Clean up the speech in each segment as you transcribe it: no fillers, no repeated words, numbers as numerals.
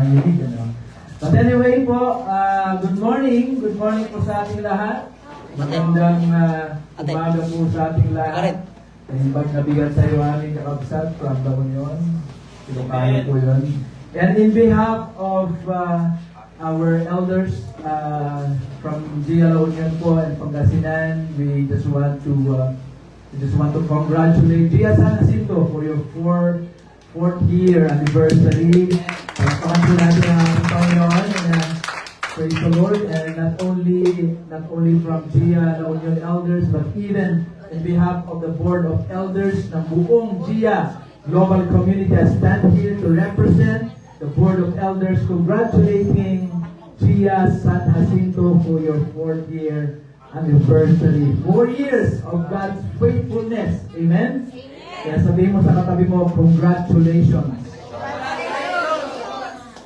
nanginginig, ano? But anyway po, good morning. Good morning po sa ating lahat. Magandang umaga po sa ating lahat. Invite na bigat sa iyo aming kakabsat from La Union. Ilocano po yun. And in behalf of our elders from Gia La Union po and Pangasinan, we just want to congratulate Gia San Jacinto for your fourth year anniversary. Pagpakan po natin ang ating Panginoon. Praise the Lord. And not only from Gia La Union elders, but even in behalf of the Board of Elders ng buong Gia Global Community, I stand here to represent the Board of Elders congratulating Gia San Jacinto for your 4th year anniversary. 4 years of God's faithfulness. Amen? Kaya sabihin mo sa katabi mo, congratulations.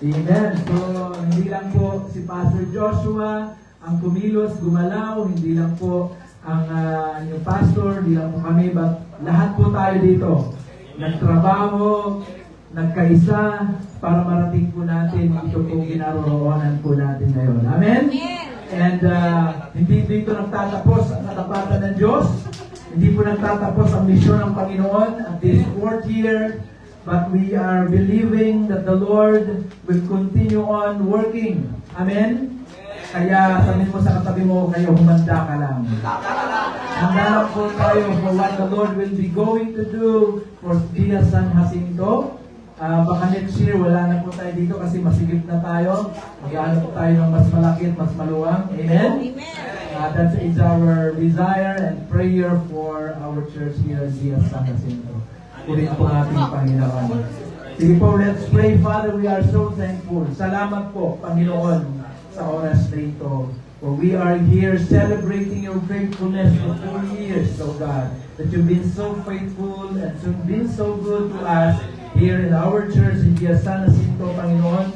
Amen. So, hindi lang po si Pastor Joshua ang kumilos, gumalaw, hindi lang po ang yung pastor, hindi lang po kami, but lahat po tayo dito. Nagtrabaho, nagkaisa, para marating po natin ito pong ginaroroonan po natin ngayon. Amen? And hindi dito nagtatapos ang katapatan ng Diyos. Hindi po nagtatapos ang misyon ng Panginoon at this 4th year, but we are believing that the Lord will continue on working. Amen? Kaya sabihin mo sa katabi mo, kayo humanda ka lang. Handa lang po tayo for what the Lord will be going to do for Gia San Jacinto. Baka next year, wala na po tayo dito kasi masigip na tayo. Mag-ano po tayo ng mas malaki at mas maluwang. Amen? That is our desire and prayer for our church here at Gia San Jacinto. Purin po ating Panginoon. Sige po, let's pray. Father, we are so thankful. Salamat po, Panginoon, sa oras na ito. For we are here celebrating your faithfulness for 4 years, oh God. That you've been so faithful and you've been so good to us here in our church in Gia San Jacinto, Panginoon.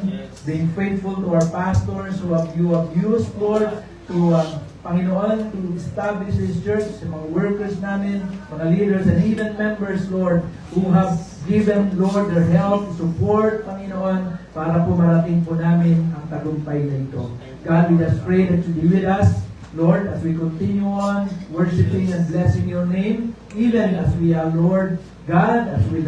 Being faithful to our pastors who you have used, Lord, to Panginoon, to establish this church, sa mga workers namin, mga leaders, and even members, Lord, who have given, Lord, their help, support, Panginoon, para po marating po namin ang tagumpay na ito. God, we just pray that you be with us, Lord, as we continue on worshiping and blessing your name, even as we are, Lord, God, as we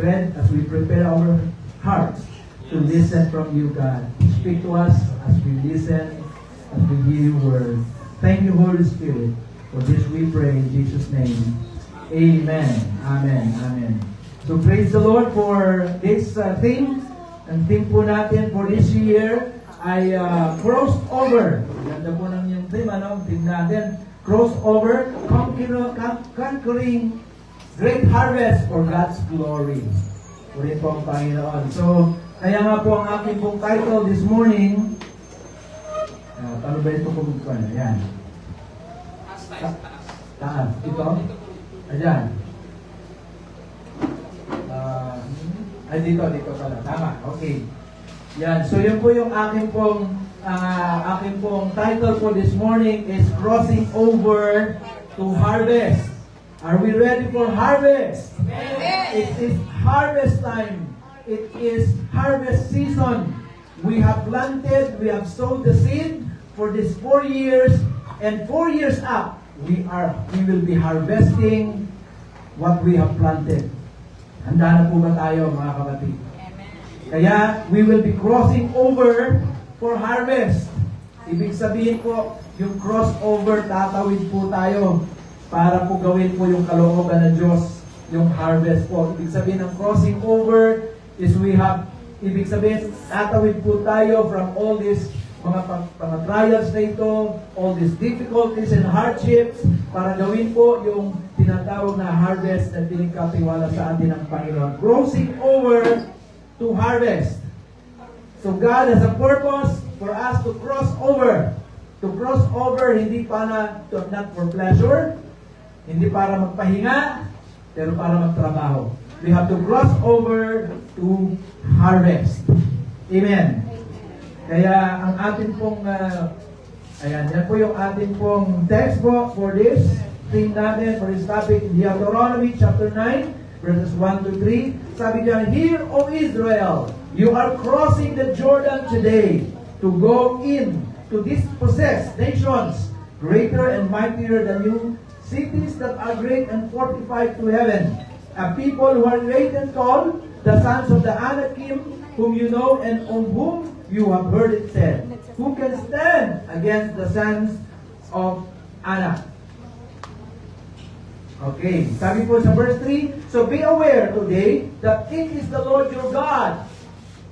prepare our hearts to listen from you, God. Speak to us as we listen, as we hear your word. Thank you, Holy Spirit. For this we pray in Jesus' name. Amen. Amen. Amen. So praise the Lord for this theme. Ang theme po natin for this year ay crossed over. Ganda po ng yung theme, ano? Theme natin. Crossed over, conquering great harvest for God's glory. Purin po ang Panginoon. So, kaya nga po ang aking pong title this morning, paano ba ito kung yan? Taas. Ito? Ayan. Dito pala. Tama. Okay. Yan. So, yun po yung aking pong title for this morning is Crossing Over to Harvest. Are we ready for harvest? Yes. It is harvest time. It is harvest season. We have planted, we have sowed the seed for these 4 years, and 4 years up, we will be harvesting what we have planted. Handa na po ba tayo, mga kapatid? Kaya, we will be crossing over for harvest. Ibig sabihin po, yung crossover, tatawid po tayo para po gawin po yung kalooban ng Diyos, yung harvest po. Ibig sabihin ng crossing over is ibig sabihin, tatawid po tayo from all these mga trials na ito, all these difficulties and hardships, para gawin po yung tinatawag na harvest na pinagkatiwala sa atin ng Panginoon. Crossing over to harvest. So God has a purpose for us to cross over. To cross over, hindi not for pleasure, hindi para magpahinga, pero para magtrabaho. We have to cross over to harvest. Amen. Kaya ang atin pong, yan po yung atin pong text po for this thing natin, for this topic, Deuteronomy chapter 9, verses 1 to 3. Sabi diyan, hear, O Israel, you are crossing the Jordan today to go in to dispossess nations greater and mightier than you, cities that are great and fortified to heaven, a people who are great and tall, the sons of the Anakim, whom you know and on whom you have heard it said, who can stand against the sons of Anak? Okay, sabi po sa verse 3, so be aware today that it is the Lord your God.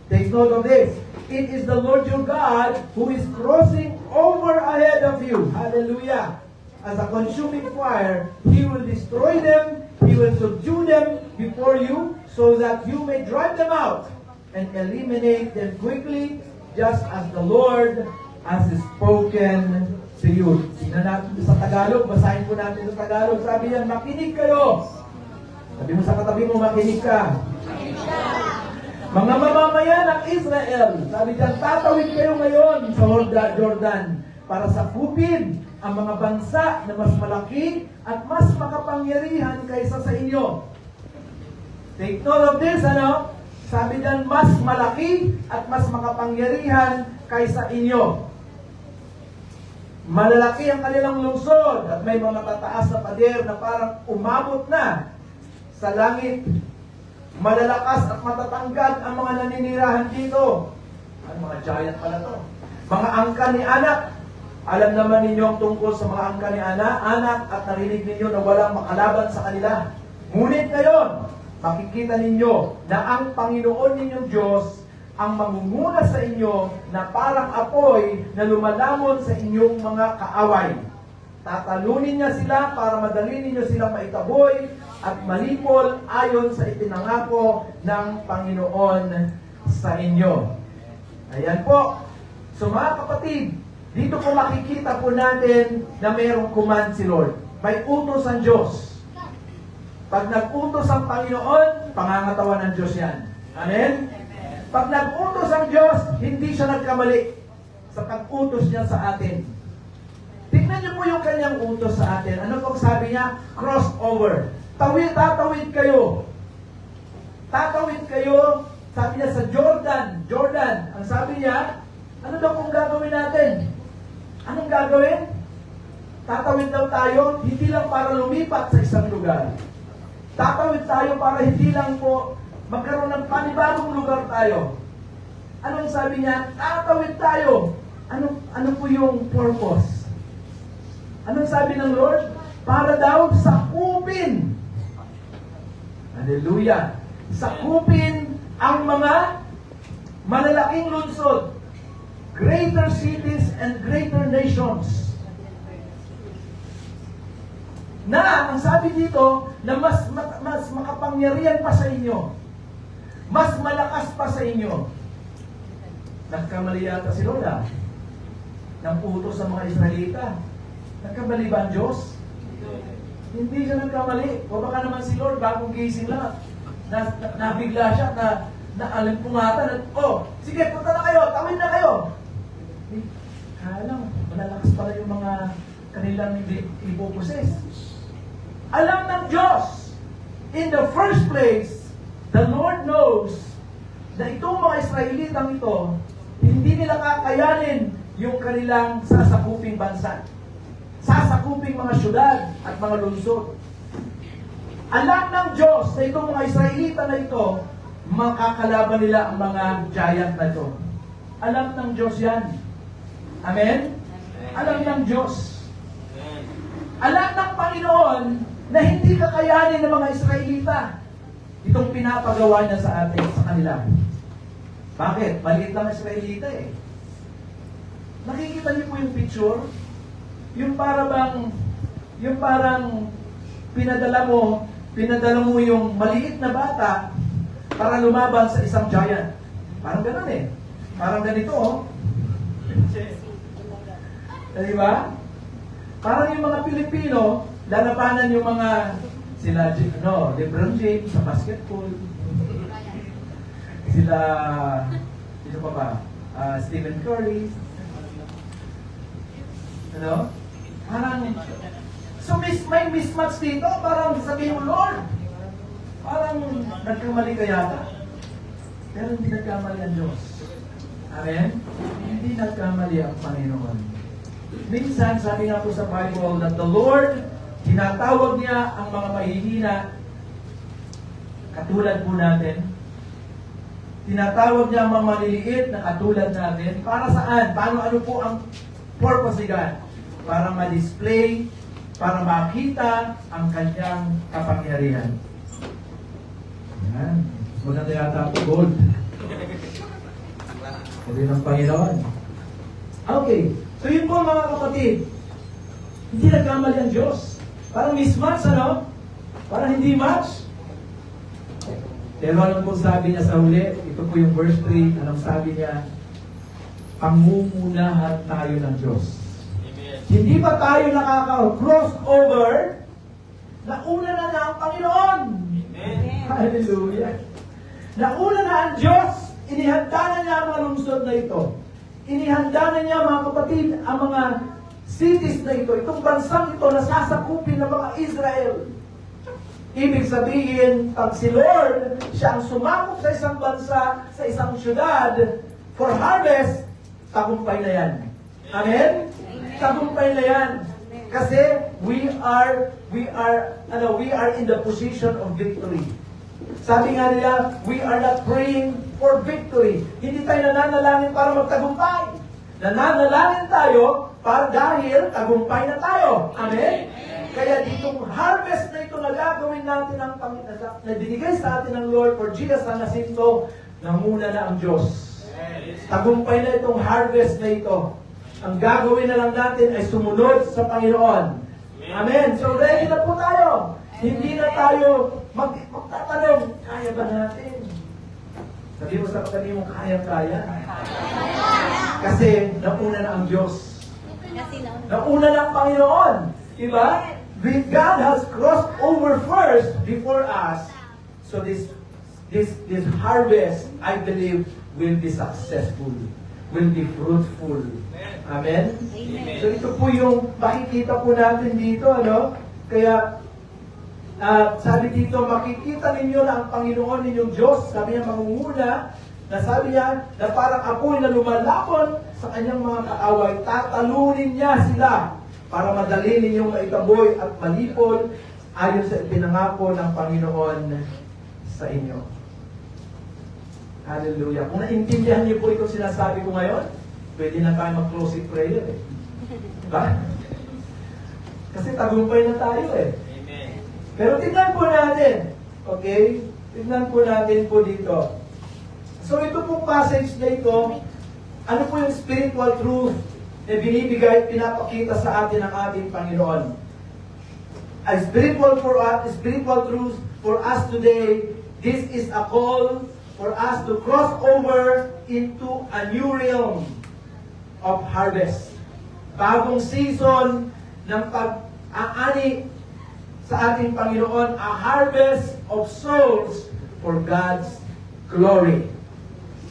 Take note of this. It is the Lord your God who is crossing over ahead of you. Hallelujah. As a consuming fire, He will destroy them, He will subdue them before you, so that you may drive them out and eliminate them quickly, just as the Lord has spoken to you. Tingnan natin sa Tagalog, basahin po natin sa Tagalog. Sabi yan, makinig kayo. Sabi mo sa katabi mo, makinig ka. Mga mamamayan ng Israel, sabi diyan, tatawid kayo ngayon sa Jordan para sakupin ang mga bansa na mas malaki at mas makapangyarihan kaysa sa inyo. Take note of this, ano? Sabi diyan, mas malaki at mas makapangyarihan kaysa inyo. Malalaki ang kanilang lungsod at may mga tataas na pader na parang umabot na sa langit. Malalakas at matatangkad ang mga naninirahan dito. Ang mga giant pala to. Mga angka ni Anak. Alam naman ninyo ang tungkol sa mga angka ni Anak at narinig ninyo na walang makalaban sa kanila. Ngunit ngayon, makikita ninyo na ang Panginoon ninyong Diyos ang mangunguna sa inyo na parang apoy na lumalamon sa inyong mga kaaway. Tatalunin niya sila para madali ninyo silang maitaboy at malipol ayon sa ipinangako ng Panginoon sa inyo. Ayan po. So mga kapatid, dito po makikita po natin na mayroong command si Lord. May utos ang Diyos. Pag nag-utos ang Panginoon, pangangatawan ng Diyos yan. Amen? Pag nag-utos ang Diyos, hindi siya nagkamali sa pag-utos niya sa atin. Tingnan niyo po yung kanyang utos sa atin. Ano pong sabi niya? Crossover. Tatawid kayo. Tatawid kayo, sabi niya sa Jordan. Jordan, ang sabi niya, ano daw kung gagawin natin? Anong gagawin? Tatawid daw tayo, hindi lang para lumipat sa isang lugar. Tatawid tayo para hindi lang po magkaroon ng panibagong lugar tayo. Anong sabi niya? Tatawid tayo. Ano po yung purpose? Anong sabi ng Lord? Para daw sakupin. Hallelujah. Sakupin ang mga malalaking lungsod, greater cities and greater nations. Na, ang sabi dito, na mas makapangyarihan pa sa inyo. Mas malakas pa sa inyo. Nagkamali yata si Lola ng utos sa mga Israelita. Nagkamali ba ang Diyos? Hindi siya nagkamali. O baka naman si Lord, bagong gising lang, nabigla siya, na alam ko nga sige, punta na kayo, tawid na kayo. Kaya lang, malalakas pala yung mga kanilang ipoposes. Alam ng Diyos, in the first place, the Lord knows na itong mga Israelitang ito, hindi nila kakayanin yung kanilang sasakuping bansa. Sasakuping mga syudad at mga lungsod. Alam ng Diyos na itong mga Israelita na ito, makakalaban nila ang mga giant na ito. Alam ng Diyos yan. Amen? Alam ng Diyos. Alam ng Panginoon na hindi kakayanin ng mga Israelita itong pinapagawa niya sa atin, sa kanila. Bakit? Maliit lang Israelita eh. Nakikita niyo po yung picture? Yung parang pinadala mo yung maliit na bata para lumaban sa isang giant. Parang ganun eh. Parang ganito oh. Diba? Parang yung mga Pilipino, lalabanan yung mga LeBron James sa basketball. Sino pa ba? Stephen Curry. Parang, may mismatch dito. Parang sabihin mo, Lord, parang nagkamali ka yata. Pero hindi nagkamali ang Diyos. Amen? Hindi nagkamali ang Panginoon. Minsan, sabi nga po sa Bible, that the Lord, tinatawag niya ang mga mahihina, katulad po natin. Tinatawag niya ang mga maliliit na katulad natin. Para saan? Ano po ang purpose ni God? Para ma-display, para makita ang kanyang kapangyarihan. Yan. Maganda yata po, gold. Sabi ng Panginoon. Okay. So yun po mga kapatid. Hindi nagkamali ang Diyos. Parang mismatch, ano? Parang hindi match. Pero alam po sabi niya sa huli, ito po yung verse 3, anong sabi niya? Pangungunahan tayo ng Diyos. Amen. Hindi ba tayo nakaka-cross over? Nauna na ang Panginoon. Amen. Hallelujah. Nauna na ang Diyos. Inihanda na niya ang mga lungsod na ito. Inihanda na niya mga kapatid ang mga cities na ito. Itong bansang ito nasasakupin ng mga Israel. Ibig sabihin, pag si Lord, siya ang sumakop sa isang bansa, sa isang syudad, for harvest, tagumpay na yan. Amen? Tagumpay na yan. Kasi we are in the position of victory. Sabi nga nila, we are not praying for victory. Hindi tayo nananalangin para magtagumpay. Nananalangin tayo para dahil tagumpay na tayo. Amen? Kaya ditong harvest na ito na gagawin natin na binigay sa atin ng Lord for Jesus San Jacinto, namuna na ang Diyos. Tagumpay na itong harvest na ito. Ang gagawin na lang natin ay sumunod sa Panginoon. Amen. So ready na po tayo. Hindi na tayo magtatanong, kaya ba natin? Sabi mo sa katabi mo, kaya-kaya. Kasi nauna na ang Diyos. Nauna na ang Panginoon. Diba? God has crossed over first before us. So this harvest, I believe, will be successful. Will be fruitful. Amen? Amen. So ito po yung makikita po natin dito, ano? Kaya, sabi dito, makikita ninyo na ang Panginoon ninyong Diyos, sabi niya mangunguna, na sabi niya, na parang apoy na lumalapon sa kanyang mga kaaway, tatalunin niya sila para madali ninyong maitaboy at malipol ayon sa pinangako ng Panginoon sa inyo. Hallelujah. Kung naintindihan niyo po itong sinasabi ko ngayon, pwede na tayo mag-closing prayer eh. Diba? Kasi tagumpay na tayo eh. Amen. Pero tignan po natin. Okay? Tignan po natin po dito. So ito pong passage na ito, ano po yung spiritual truth na binibigay, pinapakita sa atin ng ating Panginoon? A spiritual truth for us today, this is a call for us to cross over into a new realm of harvest. Bagong season ng pag-aani sa ating Panginoon, a harvest of souls for God's glory.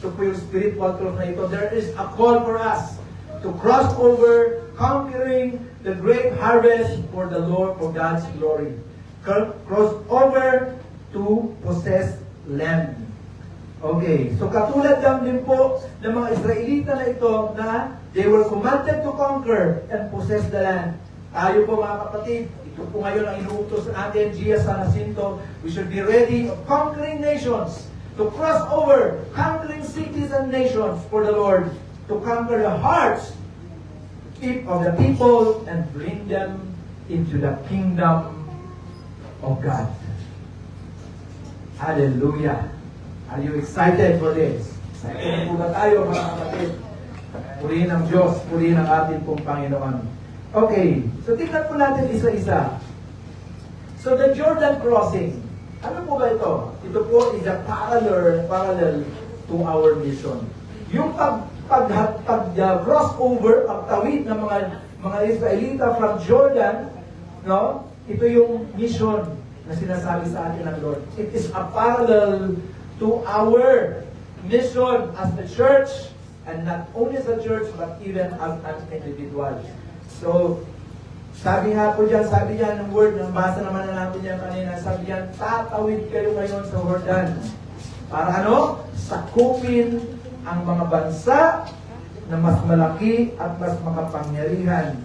Ito po yung spiritual truth na ito. There is a call for us to cross over, conquering the great harvest for the Lord, for God's glory. Cross over to possess land. Okay, so katulad lang din po ng mga Israelita na ito na they were commanded to conquer and possess the land. Tayo po mga kapatid, ito po ngayon ang inuutos natin, Gia San Jacinto, we should be ready of conquering nations, to cross over, conquering cities and nations for the Lord, to conquer the hearts of the people and bring them into the kingdom of God. Hallelujah. Are you excited for this? Excited po ba tayo mga kapatid? Purihin ang Diyos, purihin ang ating pong Panginoon. Okay, so tingnan po natin isa-isa. So the Jordan crossing, ano po ba ito? Ito po is a parallel to our mission. Yung cross-over, pagtawid ng mga Israelita from Jordan, no? Ito yung mission na sinasabi sa atin ng Lord. It is a parallel to our mission as the church, and not only as a church, but even as an individual. So, sabi nga po dyan, sabi yan ng word, nabasa naman na natin yan kanina, sabi yan, tatawid kayo ngayon sa Jordan. Para ano? Sakupin ang mga bansa na mas malaki at mas makapangyarihan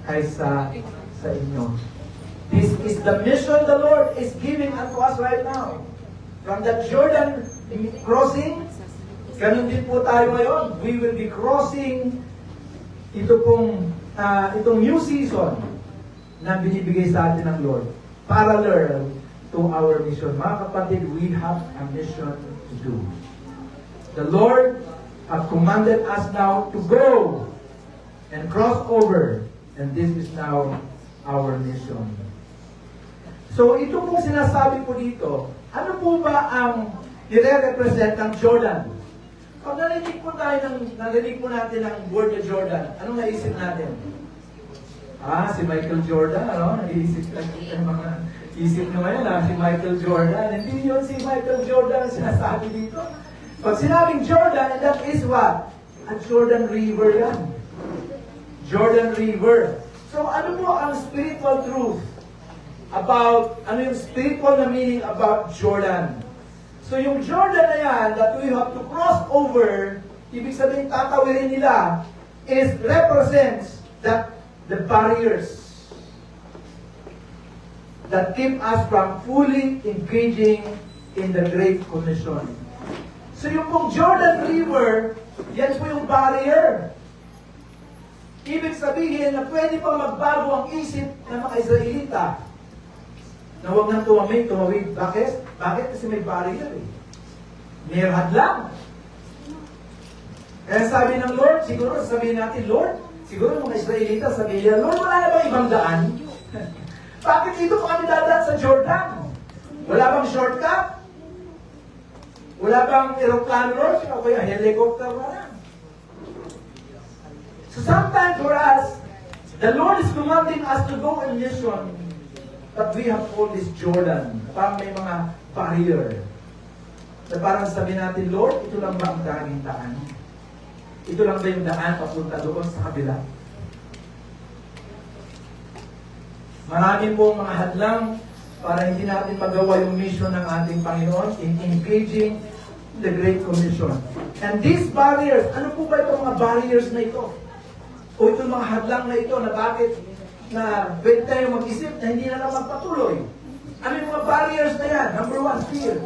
kaysa sa inyo. This is the mission the Lord is giving unto us right now. From the Jordan crossing, ganun din po tayo ngayon. We will be crossing itong new season na binibigay sa atin ng Lord. Parallel to our mission. Mga kapatid, we have a mission to do. The Lord have commanded us now to go and cross over. And this is now our mission. So ito pong sinasabi po dito, ano po ba ang nire-represent ng Jordan? Pag narinig po natin ang word na Jordan, anong naisip natin? Si Michael Jordan, ano? Naisip ng mga isip nyo ngayon, si Michael Jordan. Hindi yun si Michael Jordan ang sinasabi dito. Pag sinabing Jordan, and that is what? A Jordan River yan. Jordan River. So ano po ang spiritual truth about, ano yung spiritual na meaning about Jordan? So yung Jordan na yan, that we have to cross over, ibig sabihin tatawirin nila, is represents that the barriers that keep us from fully engaging in the Great Commission. So yung pong Jordan River, yan po yung barrier. Ibig sabihin na pwede pa magbago ang isip ng mga Israelita na huwag nang tumawid. Bakit? Bakit? Kasi may barrier eh. May hadlang. Kaya sabi ng Lord, siguro sabihin natin, Lord, siguro mga Israelita sabihin nila, Lord, wala na bang ibang daan? Bakit dito kami dadaan sa Jordan? Wala bang shortcut? Wala bang aeroplano, Lord? O kaya helicopter wala? So sometimes for us, the Lord is commanding us to go on mission, but we have all this Jordan. Parang may mga barrier. Na parang sabi natin, Lord, ito lang ba ang daming daan? Ito lang ba yung daan papunta doon sa kabila? Marami pong mga hadlang para hindi natin magawa yung mission ng ating Panginoon in engaging the Great Commission. And these barriers, ano po ba itong mga barriers na ito? O itong mga hadlang na ito na bakit na pwede tayo mag-isip na hindi na lang magpatuloy? Ano yung mga barriers na yan? Number one, fear.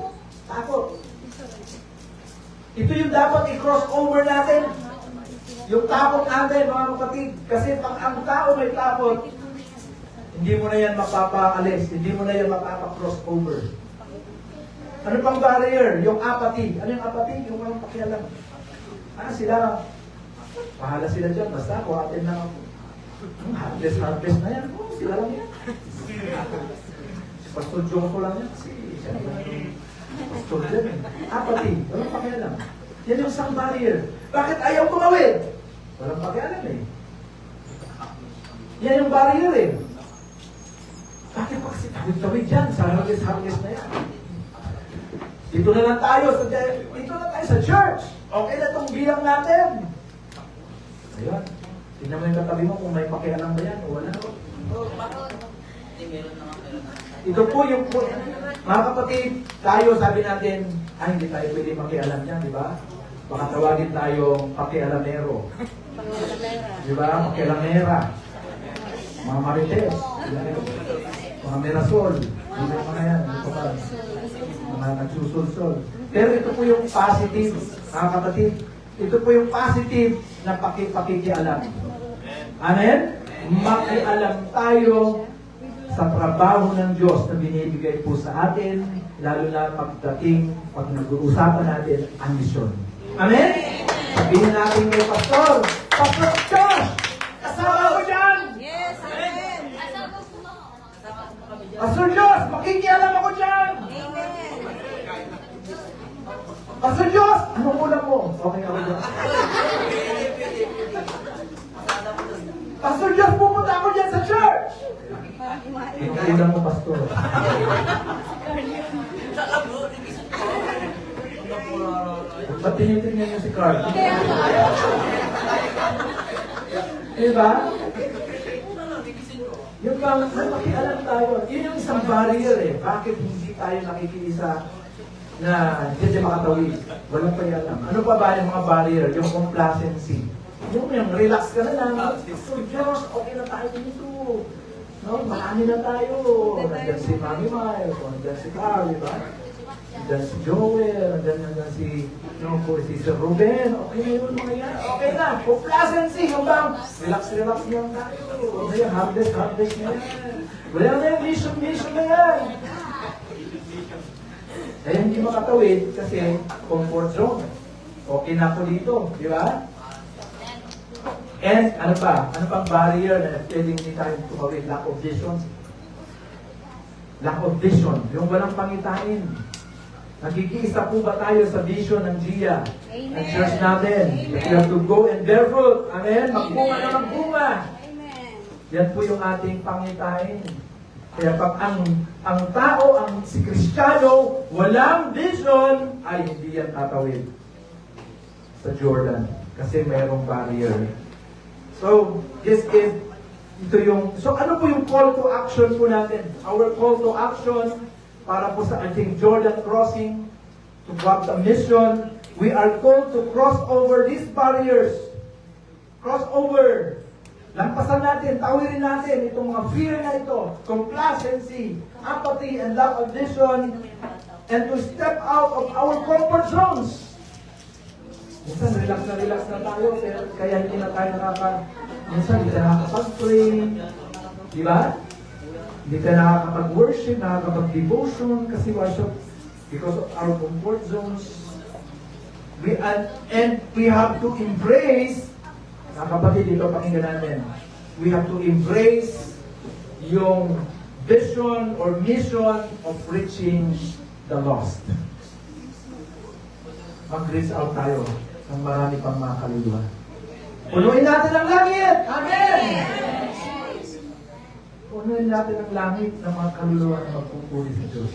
Takot. Ito yung dapat i-cross over natin. Yung takot natin, mga kapatid. Kasi pag ang tao may takot, hindi mo na yan mapapaalis. Hindi mo na yan mapapa-cross over. Ano pang barrier? Yung apathy. Ano yung apathy? Yung walang pakialam. Sila, pahala sila dyan. Basta ako, atin lang ako. Harvest na yan. Sila lang yan. Si Pastor Joko lang yan. Siya lang yan. Pastor dyan eh. Apathy. Walang pakialam. Yan yung isang barrier. Bakit ayaw tumawid? Walang pakialam eh. Yan yung barrier eh. Bakit pa kasi tawid-tawid dyan sa harvest na yan? Dito na lang tayo sa church. Okay na itong bilang natin. Ayun. Tignan mo yung katabi mo kung may pakialam ba yan o wala. Ito po yung mga kapatid, tayo sabi natin, hindi tayo pwede makialam yan, di ba? Baka tawagin tayong pakialamero. Di ba? Pakialamera. Mga marites. Mga merasol. Hindi mga yan. Mga nagsusulsol. Pero ito po yung positive, mga kapatid. Ito po yung positive na pakikialam. Amen? Makialam tayo sa trabaho ng Diyos na binibigay po sa atin, lalo na pag nag-uusapan natin ang misyon. Amen? Sabihin natin kay Pastor, Pastor Josh! Kasama ko dyan! Yes, amen! Pastor Josh, makikialam ako dyan! Amen! Pastor Josh, anong ulam mo? Okay ako dyan. Pastor Josh, pumunta ako dyan sa church! Anong ulam mo, Pastor? Ba't tinitingnan niyo si Carl? Diba? Yung bang, makialam tayo. Yun yung isang barrier eh. Bakit hindi tayo nakikisa na hindi makatawid. Walang payalam. Ano pa ba yung mga barrier? Yung complacency. Yung relax ka na lang. So, Diyos, okay na tayo dito. No, marami na tayo. Nandiyan si Mami Miles, nandiyan si Carl, di ba? Nandiyan si Joel, nandiyan si, si Sir Ruben. Okay na yun mga yan. Okay na. Complacency. Yung bang, relax lang tayo. Ano yung harvest na yan. Wala na yung mission na yan. Kaya hindi makatawid kasi comfort zone. Okay na ako dito, di ba? And ano pa? Ano pang barrier na pwedeng hindi tayo tumawid? Lack of vision. Lack of vision. Yung walang pangitain. Nagkikisa po ba tayo sa vision ng GIA? Ng church natin? We have to go and bear fruit. Amen? Magbunga na magbunga. Yan po yung ating pangitain. Kaya pag ang tao, si Kristiyano, walang vision, ay hindi yan tatawid sa Jordan. Kasi mayroong barrier. So, so ano po yung call to action po natin? Our call to action para po sa ating Jordan crossing, to grab the mission, we are called to cross over these barriers. Cross over. Lampasan natin, tawirin natin itong mga fear na ito, complacency, apathy, and lack of vision, and to step out of our comfort zones. Minsan, relax na tayo, pero kaya hindi na tayo minsan, hindi ka nakakapag-pray, di ba? Hindi ka nakakapag-worship, nakakapag-devotion, kasi worship, because of our comfort zones. And we have to embrace, kapatid, dito pakinggan natin, we have to embrace yung vision or mission of reaching the lost. Mag-reach out tayo ng marami pang mga kaluluwa. Punuin natin ang langit! Amen! Punuin natin ang langit ng mga kaluluwa na magpupuri sa Diyos.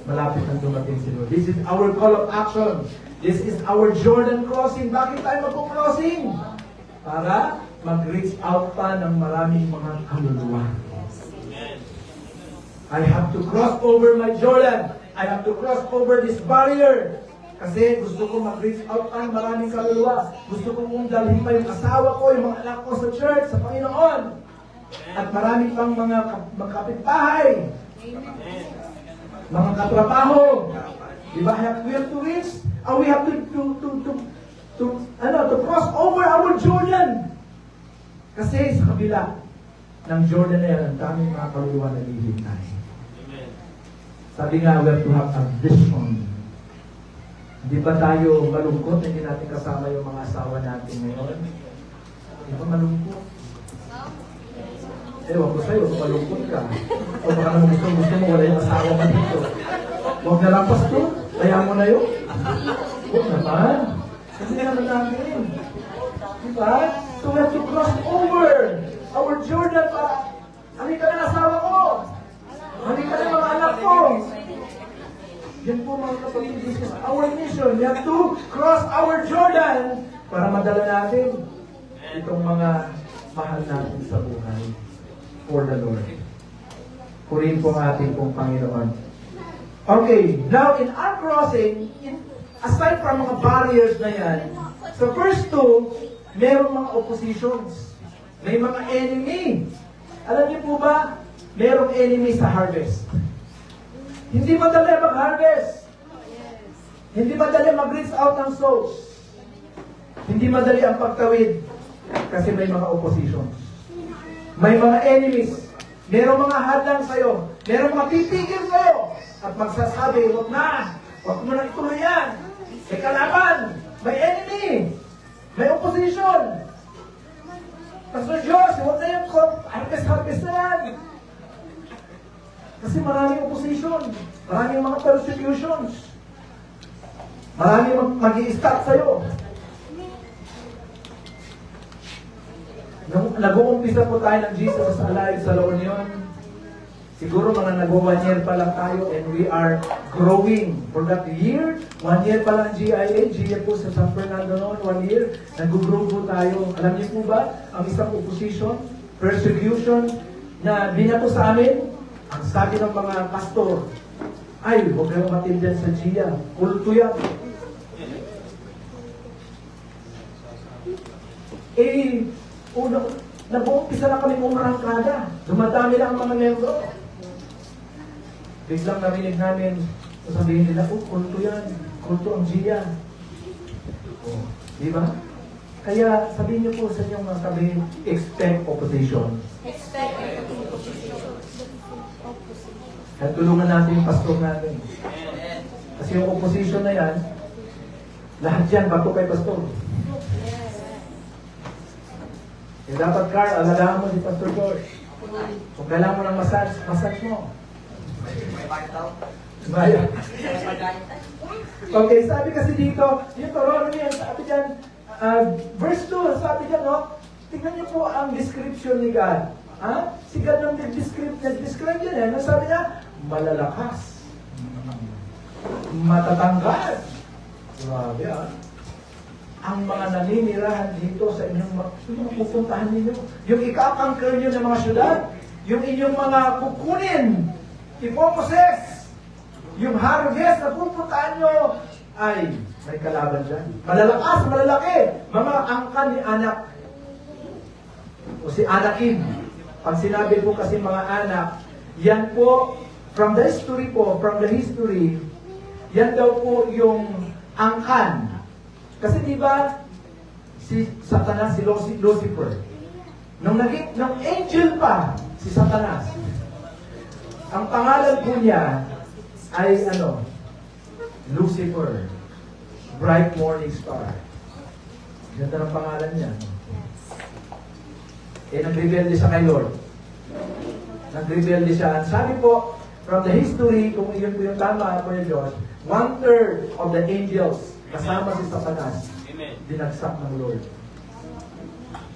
Malapit nang dumating si Lord. This is our call of action. This is our Jordan crossing. Bakit tayo magpo-crossing? Para mag-reach out pa ng maraming mga kaluluwa. I have to cross over my Jordan. I have to cross over this barrier. Kasi gusto ko mag-reach out ang maraming kaluluwa. Gusto ko mong dalhin pa yung asawa ko, yung mga anak ko sa church, sa Panginoon. At marami pang mga kapitbahay. Mga katrabaho. Diba? We have to reach, we have to cross over our Jordan. Kasi sa kabila ng Jordan na yan, ang daming mga kaluluwa na lilintay. Sabi nga, we have to have a vision. Di ba tayo malungkot na hindi natin kasama yung mga asawa natin ngayon? Di ba malungkot? Ewan ko sa'yo, malungkot ka. O baka naman gusto mo, wala yung asawa ka dito. Huwag na lang, pastor. Kaya mo na yun. Huwag naman. Kasi naman namin. Di ba? So we have to cross over our Jordan para halika na asawa ko. Halika na mga anak ko. Yan po mga kapatid, this is our mission. We have to cross our Jordan para madala natin itong mga mahal natin sa buhay for the Lord. Purihin po ang ating pong Panginoon. Okay, now in our crossing, aside from mga barriers na yan, sa first two, merong mga oppositions. May mga enemy. Alam niyo po ba, merong enemy sa harvest. Hindi madali mag-harvest. Hindi madali mag-reach out ng souls. Hindi madali ang pagtawid kasi may mga oppositions. May mga enemies. Merong mga hadlang sa'yo. Merong mga pipigil sa'yo. At magsasabi, huwag na. Huwag mo na ituloy yan. May kalaban. May enemy. May opposition. Pastor Diyos, huwag na yung harvest na yan. Kasi maraming opposition, maraming mga persecutions, maraming mag-i-stop sa'yo. Nung nag-uumpisa po tayo ng Jesus Alive sa La Union, siguro mga nag-1 year pa lang tayo and we are growing. For that year, 1 year pa lang GIA po sa San Fernando noon, 1 year, nag-grow po tayo. Alam niyo po ba, ang isang opposition, persecution, na binato sa amin, ang sabi ng mga pastor, Ay, huwag kayong matindihan sa Gia. Kulto yan. Eh, nag-uumpisa na kami umrangkada. Dumadami lang ang mga membro. Biglang narinig namin, sabihin nila, kulto yan. Kulto ang Gia. Oh, di ba? Kaya sabihin niyo po sa inyong mga sabihin, expect opposition. Expect opposition. At tulungan natin yung pastor natin. Kasi yung opposition na yan, lahat yan bato kay pastor. Eh dapat, Carl, alagaan mo si Pastor George. Kung kailangan mo ng massage, massage mo. Bayad. Okay, sabi kasi dito, yung Tororo niya, sabi dyan, verse 2, sabi dyan, no? Tingnan niyo po ang description ni God. Ha? Si God nang nag-describe yan, eh. Ano sabi niya? Malalakas. Matatanggal. Grabe, ah. Ang mga naninirahan dito sa inyong pupuntahan ninyo, yung ikakangker nyo ng mga syudad, yung inyong mga kukunin, ipoposes, yung harvest na pupuntahan nyo, ay may kalaban dyan. Malalakas, malalaki, mga angkan ni anak, o si Anakim. Pag sinabi po kasi mga anak, yan po, from the history, yan daw po yung angkan. Kasi di ba si Satanas, si Lucifer, nung angel pa si Satanas, ang pangalan po niya ay Lucifer, bright morning star. Ganda ng pangalan niya. Eh, nag-rebelde siya kay Lord. Nag-rebelde siya. Sabi po, from the history, kung iyon po yung tama, Kuya Josh, 1/3 of the angels kasama si Satanas, dinagsak ng Lord.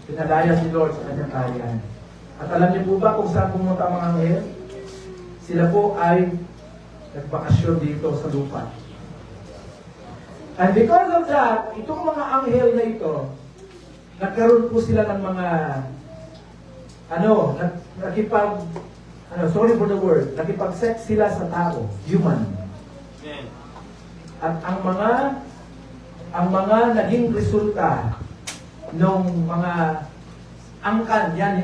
Pinalaya si Lord sa kanyang kaharian. At alam niyo po ba kung saan pumunta ang mga anghel? Sila po ay nagbakasyon dito sa lupa. And because of that, itong mga anghel na ito, nagkaroon po sila ng mga nakipag-sex sila sa tao, human. At ang mga naging resulta ng mga angkan, yan ni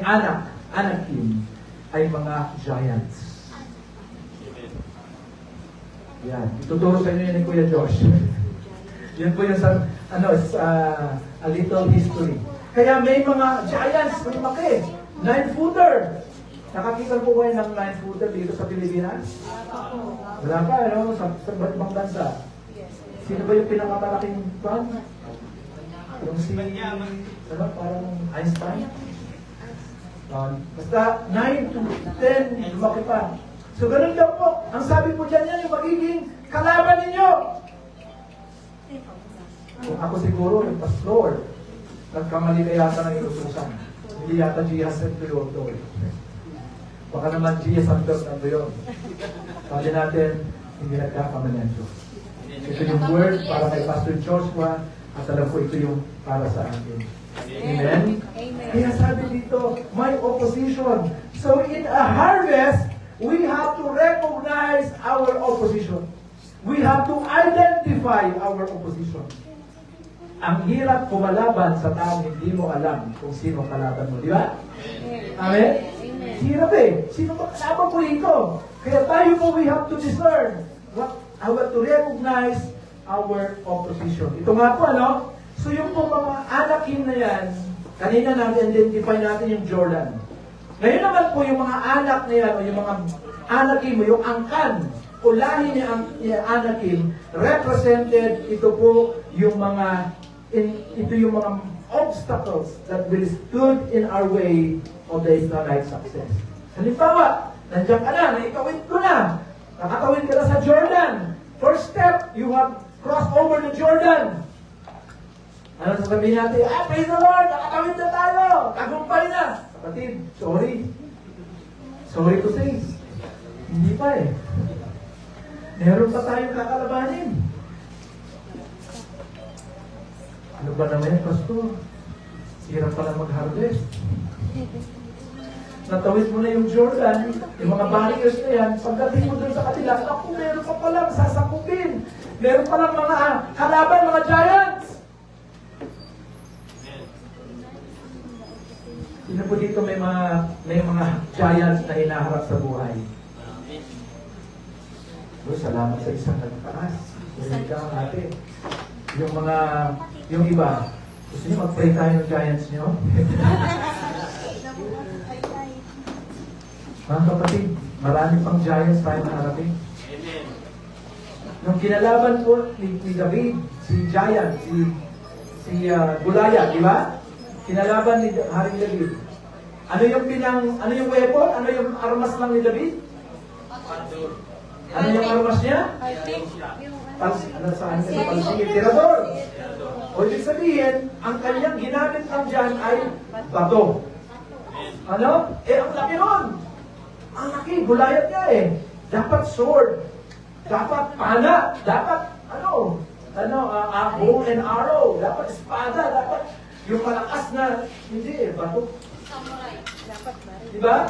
Anakim, ay mga giants. Yan. Ituturo sa inyo yan ni Kuya Josh. Yan po yung a little history. Kaya may mga giants, may maki. 9-footer. Nakakita po kayo ng 9-footer dito sa Pilipinas? Wala pa, sa ibang bansa. Sino ba yung pinakamalaking fan? Yung parang Einstein? Basta 9 to 10, lumaki pa. So ganun daw po. Ang sabi po dyan yan, yung magiging kalaban ninyo. Kung ako siguro, yung pastor, nagkamali ka yata ng inutusan. Hindi yata Gia Santoyoto. Baka naman Gia Santos nando yun. Sabi natin, hindi nagkakamalian ito. Ito yung word para kay Pastor Joshua at alam ko ito yung para sa akin. Amen? Amen. Kaya sabi dito, may opposition. So in a harvest, we have to recognize our opposition. We have to identify our opposition. Ang hirap kumalaban sa taong hindi mo alam kung sino kalaban mo. Di ba? Amen? Amen. Hirap eh. Sino ba kalaban ko dito? Kaya tayo po, we have to discern. How to recognize our opposition. Ito nga po, So yung po mga Anakim na yan, kanina natin identify natin yung Jordan. Ngayon naman po yung mga anak na yan, o yung mga Anakim, o yung angkan, o lahi ni Anakim, represented, ito po yung mga obstacles that will stood in our way of the Israelite success. Halimbawa, nandiyan ka na, naikawin ko na, nakakawin ka na sa Jordan. First step, you have crossed over the Jordan. Ano sasabihin natin? Praise the Lord! Nakakawin na tayo! Tagumpay na! Kapatid, sorry. Sorry to say. Hindi pa eh. Meron pa tayong kakalabanin. Ano ba naman yan, Pastor? Hirap pala mag-harvest. natawid mo na yung Jordan, yung mga barriers na yan, pagdating mo doon sa kanila, ako, meron pa palang sasakupin. Meron palang mga kalaban, mga giants. Sino po dito may mga giants na hinaharap sa buhay? Salamat sa isang nagtaas. Hindi ka ate. Yung iba, gusto niyo mag-pray tayo ng giants niyo? Mga kapatid, marami pang giants tayo naharapin. Nung kinalaban po ni David, si giant, si Goliath, di ba? Kinalaban ni Haring David. Ano yung weapon? Ano yung armas lang ni David? Ano yung armas niya? Tirador. O ibig sabihin, ang kanyang ginamit lang dyan ay bato. Ano? Ang laki nun. Ang laki, Goliath niya eh. Dapat sword. Dapat pana. Dapat, bow and arrow. Dapat espada. Dapat yung malakas na, hindi eh, bato. Diba?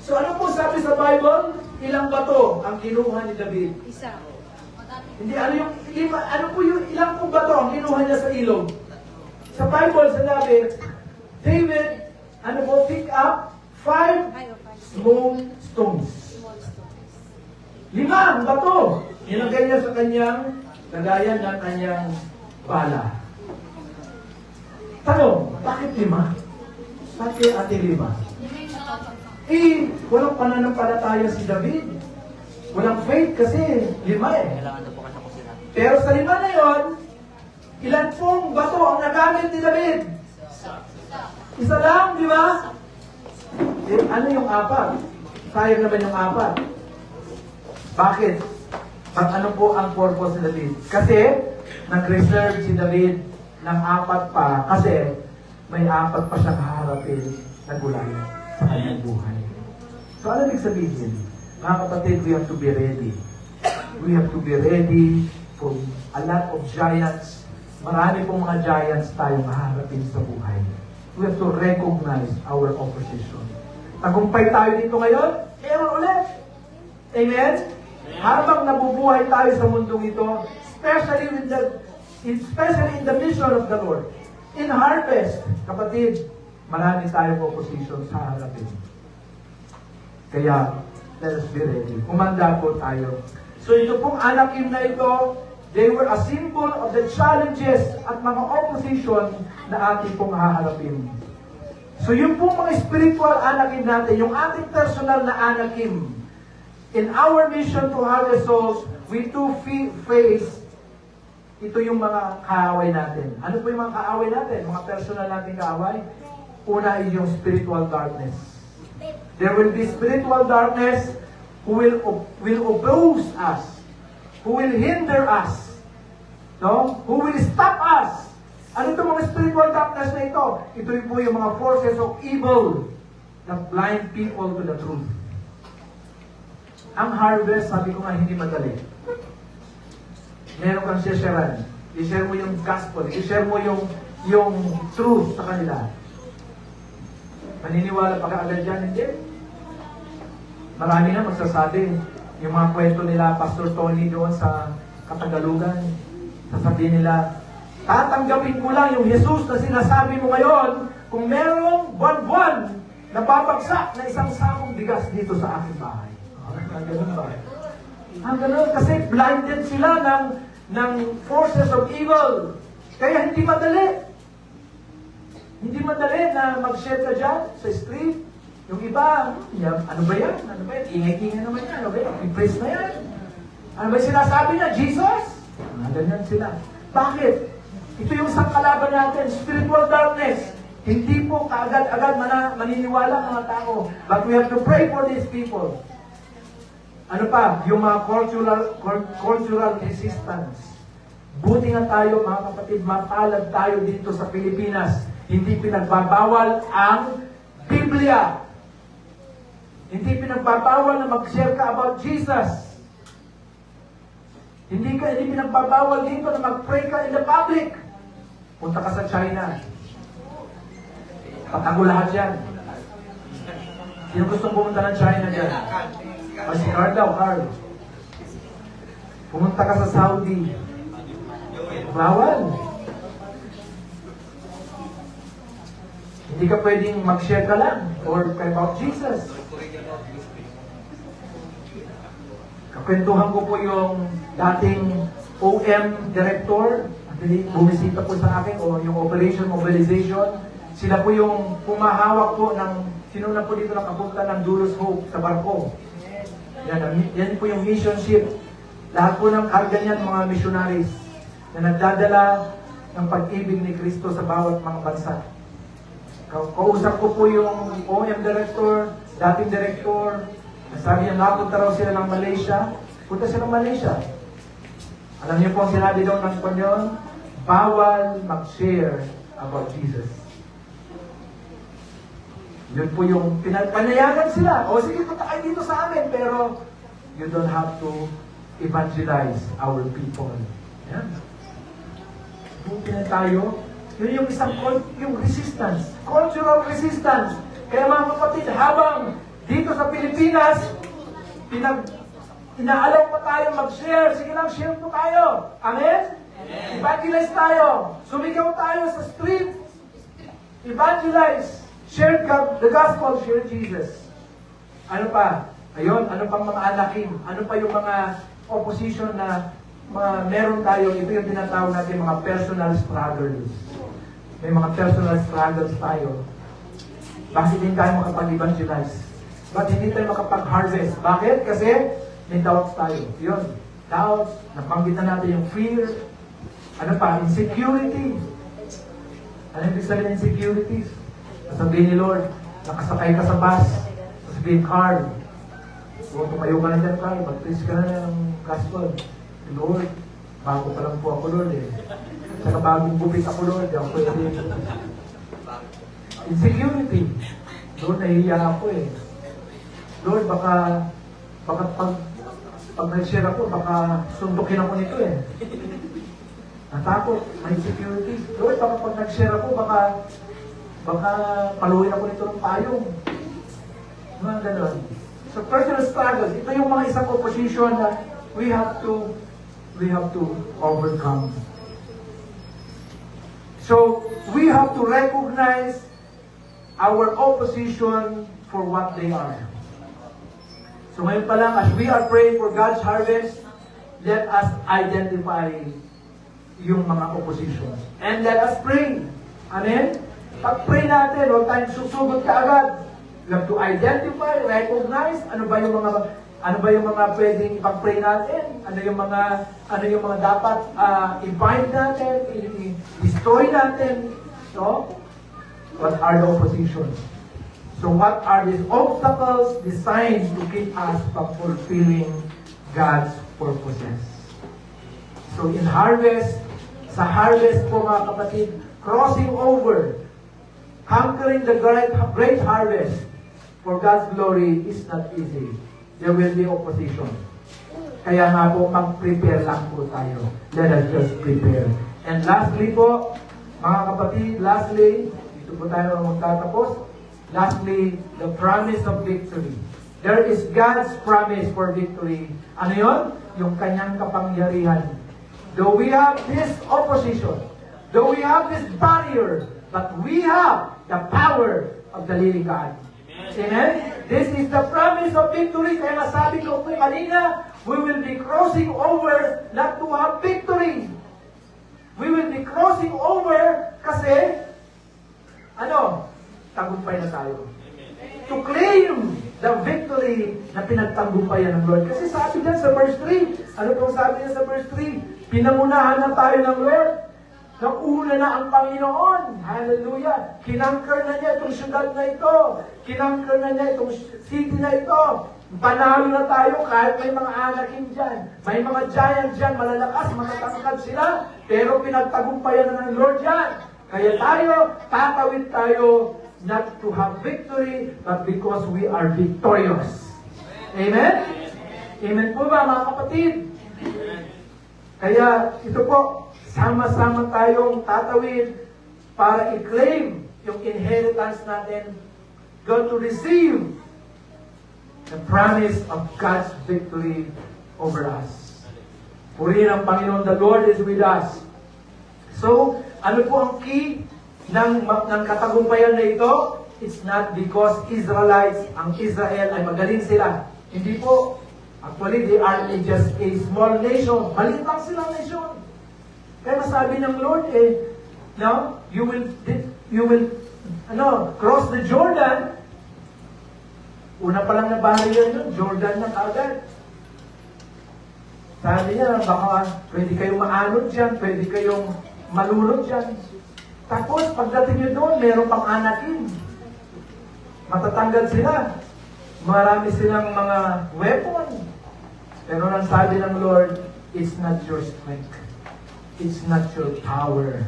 So ano po sabi sa Bible? Ilang bato ang kinuha ni David? Isa. Hindi, ano po yung ilang po bato ang kinuha niya sa ilog? Sa Bible, sinabi, David, pick up 5 small stones. 5 bato. Nilagay niya sa kanyang lagayan ng kanyang bala. Tanong, bakit 5? Bakit ate 5? Walang pananampalataya si David. Walang faith kasi 5 eh. Pero sa 5 na yon, ilan pong bato ang nagamit ni David? Isa lang, di ba? Ano yung 4? Sayang naman yung 4. Bakit? Ano po ang purpose ni David? Kasi nag-reserve si David ng 4 pa kasi may 4 pa siyang haharapin na Goliath sa kanyang buhay. So ano ibig sabihin? Mga kapatid, we have to be ready. We have to be ready for a lot of giants. Marami pong mga giants tayong haharapin sa buhay. We have to recognize our opposition. Tagumpay tayo dito ngayon, meron ulit. Amen? Habang nabubuhay tayo sa mundong ito, especially in the mission of the Lord. In harvest, kapatid, marami tayong opposition sa harapin. Kaya, let us be ready. Kumanda po tayo. So ito pong Anakim na ito, they were a symbol of the challenges at mga opposition na ating pong haharapin. So yung pong mga spiritual Anakim natin, yung ating personal na Anakim, in our mission to harvest souls, we too face ito yung mga kaaway natin. Ano po yung mga kaaway natin? Mga personal nating kaaway? Una ay yung spiritual darkness. There will be spiritual darkness who will oppose us, who will hinder us, no? Who will stop us. Ano itong mga spiritual darkness na ito? Ito po yung mga forces of evil that blind people to the truth. Ang harvest, sabi ko nga, hindi madali. Meron kang sharean. I-share mo yung gospel. I-share mo yung truth sa kanila. Maniniwala pa ka agad dyan? Hindi. Marami na magsasabi. Yung mga kwento nila, Pastor Tony doon sa Katagalugan, sasabihin nila, tatanggapin ko lang yung Jesus na sinasabi mo ngayon kung merong buwan-buwan na babagsak na isang sakong bigas dito sa aking bahay. Ganun ba? Ganun, kasi blinded sila ng forces of evil. Kaya hindi madali. Hindi madali na mag-share ka dyan sa street. Yung iba, ano ba yan? Ano ba yan? Ingay-ingay naman yan. Ano ba yan? I-praise na yan. Ano ba yung sinasabi niya? Jesus? Ganyan sila. Bakit? Ito yung isang kalaban natin, spiritual darkness. Hindi po kaagad-agad maniniwala ang mga tao. But we have to pray for these people. Ano pa? Yung mga cultural resistance. Buti nga tayo, mga kapatid, mapalad tayo dito sa Pilipinas. Hindi pinagbabawal ang Biblia. Hindi pinagbabawal na mag-share ka about Jesus. Hindi pinagbabawal dito na mag-pray ka in the public. Punta ka sa China. Patago lahat yan. Sino gustong pumunta ng China dyan? Si Carl daw, Carl. Pumunta ka sa Saudi. Bawal. Hindi ka pwedeng mag-share ka lang or about Jesus. Kakwentuhan ko po yung dating OM director. Bumisita po sa akin o yung Operation Mobilization. Sila po yung pumahawak po ng sinuna po dito nakapunta ng Dulos Hope sa barko. Yan po yung mission ship. Lahat po ng karga niyan mga missionaries na nagdadala ng pag-ibig ni Kristo sa bawat mga bansa. Kausap ko po yung OM director, dating director. Sabi niya, napunta raw sila ng Malaysia. Punta sila ng Malaysia. Alam niyo po ang sinabi daw ng Panyon, bawal mag-share about Jesus. Yun po yung panayagan sila. O sige, punta kayo dito sa amin. Pero you don't have to evangelize our people. Yan. Buti tayo. Yun yung isang yung resistance. Cultural resistance. Kaya mga kapatid, habang dito sa Pilipinas, inaalaw pa tayo mag-share. Sige lang, share po tayo. Amen? Evangelize tayo. Sumigaw tayo sa street. Evangelize. Share the gospel, share Jesus. Ano pa? Ayun, ano pang mga anakim? Ano pa yung mga opposition na meron tayo? Ito yung tinatawag natin mga personal struggles. May mga personal struggles tayo. Bakit hindi tayo makapag-evangelize? Bakit hindi tayo makapag-harvest? Bakit? Kasi may doubts tayo. Yun. Doubts. Nabanggit na natin yung fear. Ano pa? Insecurity. Ano yung sabihin ng insecurities? Sabihin ni Lord, nakasakay ka sa bus. Sabihin, Carl, tumayo ka na dyan, Carl. Mag-preach ka na ng gospel. Lord, bago pa lang po ako, Lord eh. Saka bagong gupit ako, Lord. Ako pwede. Insecurity. Lord, nahihiya ako eh. Lord, baka pag nag-share ako, baka sundukin ako nito eh. Natakot, may insecurity. Lord, baka pag nag-share ako, baka paluhin ako nito ng payong. Mga ganon. So personal struggles, ito yung mga isang opposition na we have to overcome. So we have to recognize our opposition for what they are. So ngayon pa lang, as we are praying for God's harvest, let us identify yung mga oppositions. And let us pray. Amen? Pag-pray natin, huwag tayong susugod ka agad. You have to identify, recognize, ano ba yung mga pwedeng ipag-pray natin? Ano yung mga dapat i-bind natin, i-destroy natin? So, what are the oppositions? So what are these obstacles designed to keep us from fulfilling God's purposes? So in harvest, sa harvest po mga kapatid, crossing over, conquering the great harvest for God's glory is not easy. There will be opposition. Kaya nga po, mag-prepare lang po tayo. Let us just prepare. And lastly po, mga kapatid, dito po tayo magtatapos. Lastly, the promise of victory. There is God's promise for victory. Ano yun? Yung kanyang kapangyarihan. Though we have this opposition, though we have this barrier, but we have the power of the living God. Amen? This is the promise of victory. Kaya nasabi ko po kanina, we will be crossing over not to have victory. We will be crossing over kasi, tagumpay na tayo. To claim the victory na pinagtagumpayan ng Lord. Kasi sabi dyan sa verse 3, ano pong sabi niya sa verse 3? Pinamunahan na tayo ng Lord. Nauna na ang Panginoon. Hallelujah. Kinangker na niya itong syudad na ito. Kinangker na niya itong city na ito. Panalo na tayo kahit may mga anakin dyan. May mga giant dyan, malalakas, matatangkad sila. Pero pinagtagumpayan na ng Lord yan. Kaya tayo, tatawid tayo not to have victory, but because we are victorious. Amen? Amen po ba mga kapatid? Kaya ito po, sama-sama tayong tatawid para i-claim yung inheritance natin. God to receive The promise of God's victory over us. Purihin ang Panginoon, the Lord is with us. So, ano po ang key ng katagumpayan na ito? It's not because Israelites, ang Israel ay magaling sila. Hindi po. Actually, they are just a small nation. Maliit lang silang nation. Kaya sabi ng Lord, now, you will cross the Jordan. Una pa lang na barrier yun, Jordan na kaagad. Sabi niya, baka pwede kayong maanod dyan, pwede kayong malunod dyan. Tapos, pagdating nyo doon, meron pang anakin. Matatanggal sila. Marami silang mga weapon. Pero ang sabi ng Lord, it's not your strength. It's not your power.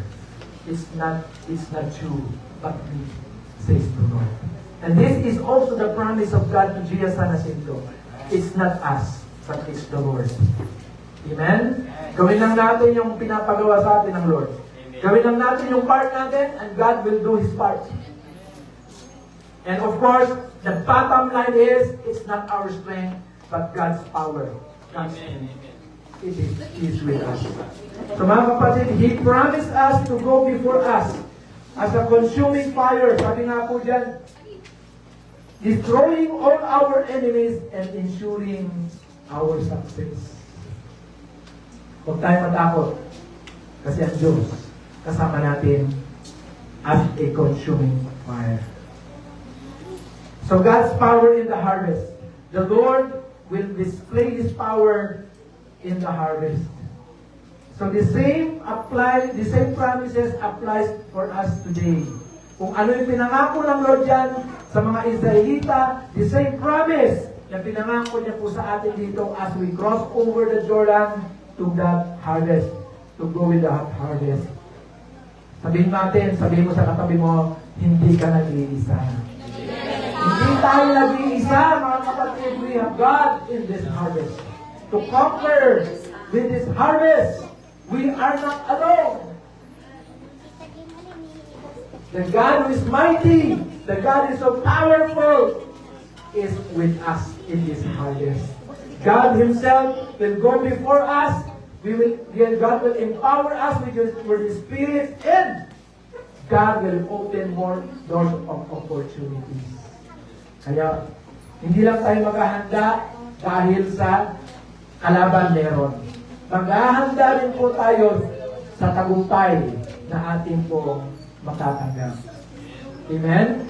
It's not you, but me, says the Lord. And this is also the promise of God to Gia San Jacinto. It's not us, but it's the Lord. Amen? Gawin lang natin yung pinapagawa sa atin ng Lord. Gawin lang natin yung part natin, and God will do His part. And of course, the bottom line is, it's not our strength, but God's power. God's strength. It is with us. So mga kapatid, He promised us to go before us as a consuming fire. Sabi nga po dyan, destroying all our enemies and ensuring our success. Huwag tayo matakot. Kasi ang Diyos, kasama natin as a consuming fire. So God's power in the harvest. The Lord will display His power in the harvest. So the same promises applies for us today. Kung ano yung pinangako ng Lord dyan sa mga Israelita, the same promise na pinangako niya po sa atin dito as we cross over the Jordan to that harvest, to go with that harvest. Sabihin mo sa katabi mo, hindi ka nag-iisa. Hindi tayo nag-iisa, mga kapatid. We have God in this harvest. To conquer with this harvest, we are not alone. The God who is mighty, the God who is so powerful, is with us in this harvest. God Himself will go before us. God will empower us with His Spirit, and God will open more doors of opportunities. Kaya, hindi lang tayo maghahanda dahil sa kalaban meron. Maghahanda rin po tayo sa tagumpay na ating po matatanggap. Amen?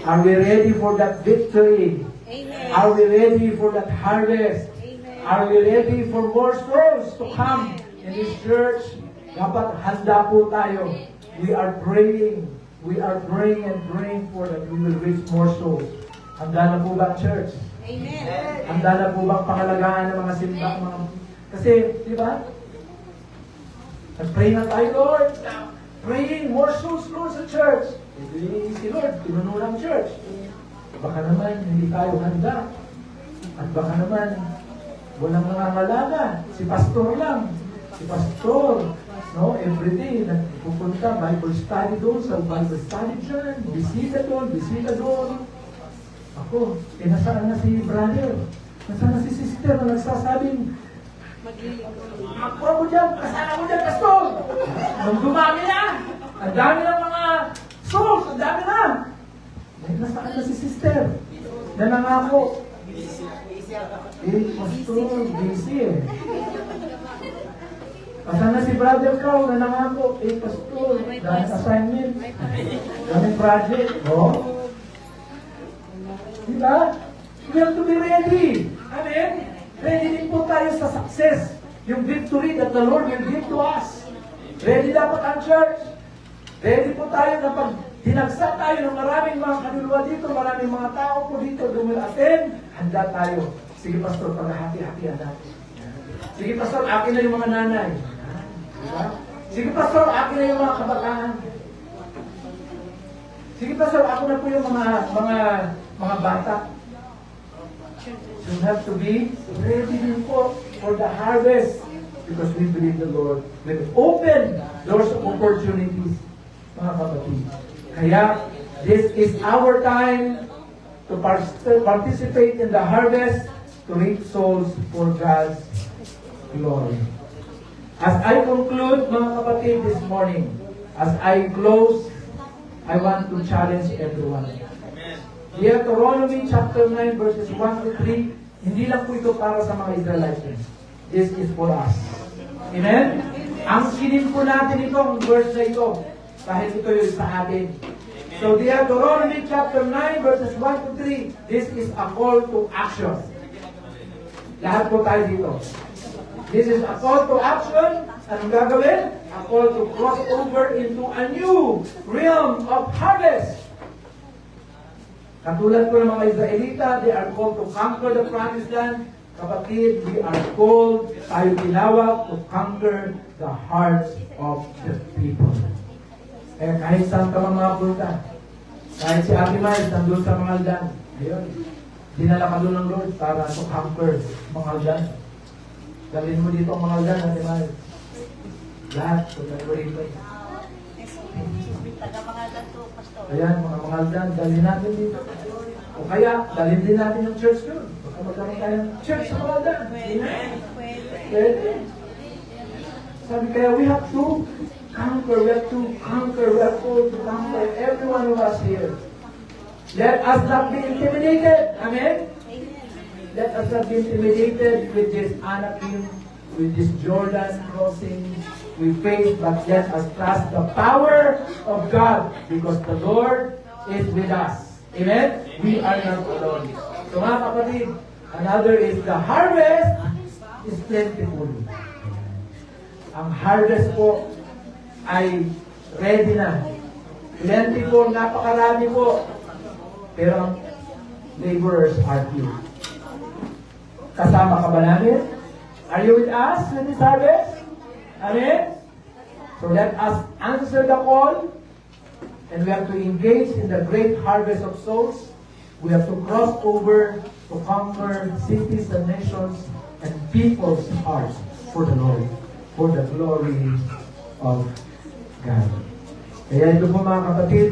Are we ready for that victory? Amen. Are we ready for that harvest? Amen. Are we ready for more souls to come in this church? Dapat handa po tayo. We are praying. We are praying and praying for that we will reach more souls. Handa na po ba ang church? Amen. Handa na po ba ang pangalagaan ng mga simba? Kasi, di ba? Nag-pray na tayo, Lord. Praying more souls, Lord, sa church. Si Lord, tinuno ng church. Baka naman, hindi tayo handa. At baka naman, walang nangangalaga. Si pastor lang. Si pastor, no, everyday, nagpupunta, Bible study doon, sa Bible study dyan, bisita doon. Ako, nasaan na si brother? Nasaan na si sister na nagsasabing, ako mo dyan, kasama mo dyan, pastor! Nung dumami na, ang dami ng mga souls, ang dami na! Nasaan na si sister? Na nangako. Pastor, busy eh. Nasaan na si brother ko na nangako? Pastor, daming assignment, daming project. Oh? Diba? We have to be ready. Amen? Ready din po tayo sa success. Yung victory that the Lord will give to us. Ready dapat ang church. Ready po tayo na pag dinagsa tayo ng maraming mga kaluluwa dito, maraming mga tao po dito, dumil-attend, handa tayo. Sige, pastor, paghahati-hatian natin. Sige, pastor, akin na yung mga nanay. Diba? Sige, pastor, akin na yung mga kabataan. Sige, pastor, ako na po yung mga bata. You have to be ready din po for the harvest because we believe the Lord will open doors of opportunities, mga kapatid. Kaya, this is our time to participate in the harvest, to reap souls for God's glory. As I conclude, mga kapatid, this morning, as I close, I want to challenge everyone. Deuteronomy chapter 9 verses 1 to 3, hindi lang po ito para sa mga Israelites. This is for us. Amen? Ang sinin po natin ito, ang verse na ito, dahil ito yung sa atin. So Deuteronomy chapter 9 verses 1 to 3, this is a call to action. Lahat po tayo dito. This is a call to action. Anong gagawin? A call to cross over into a new realm of harvest. Katulad po ng mga Israelita, they are called to conquer the promised land. Kapatid, we are called, tayo tinawag, to conquer the hearts of the people. Kaya kahit saan ka mga punta, kahit si Ate Miles nandun sa mga aldan, ayun, dinala ka doon ng Lord para to conquer mga aldan. Galin mo dito ang mga aldan, Ate Miles. Lahat, so nag-worry ko. Ayan, mga aldan, dalhin natin dito. O kaya, dalhin din natin yung church doon. Baka magkaroon tayo ng church sa mga aldan. Pwede. Sabi kaya, we have to conquer, we have to conquer every one of us here. Let us not be intimidated. Amen? Let us not be intimidated with this Anakim, with this Jordan crossing we face, but let us trust the power of God because the Lord is with us. Amen? We are not alone. So mga kapatid, another is the harvest is plentiful. Ang harvest po ay ready na. Plentiful, napakarami po. Pero ang laborers are few. Kasama ka ba namin? Are you with us in this harvest? Amen? So let us answer the call and we have to engage in the great harvest of souls. We have to cross over to conquer cities and nations and people's hearts for the Lord, for the glory of God. Kaya ito po mga kapatid,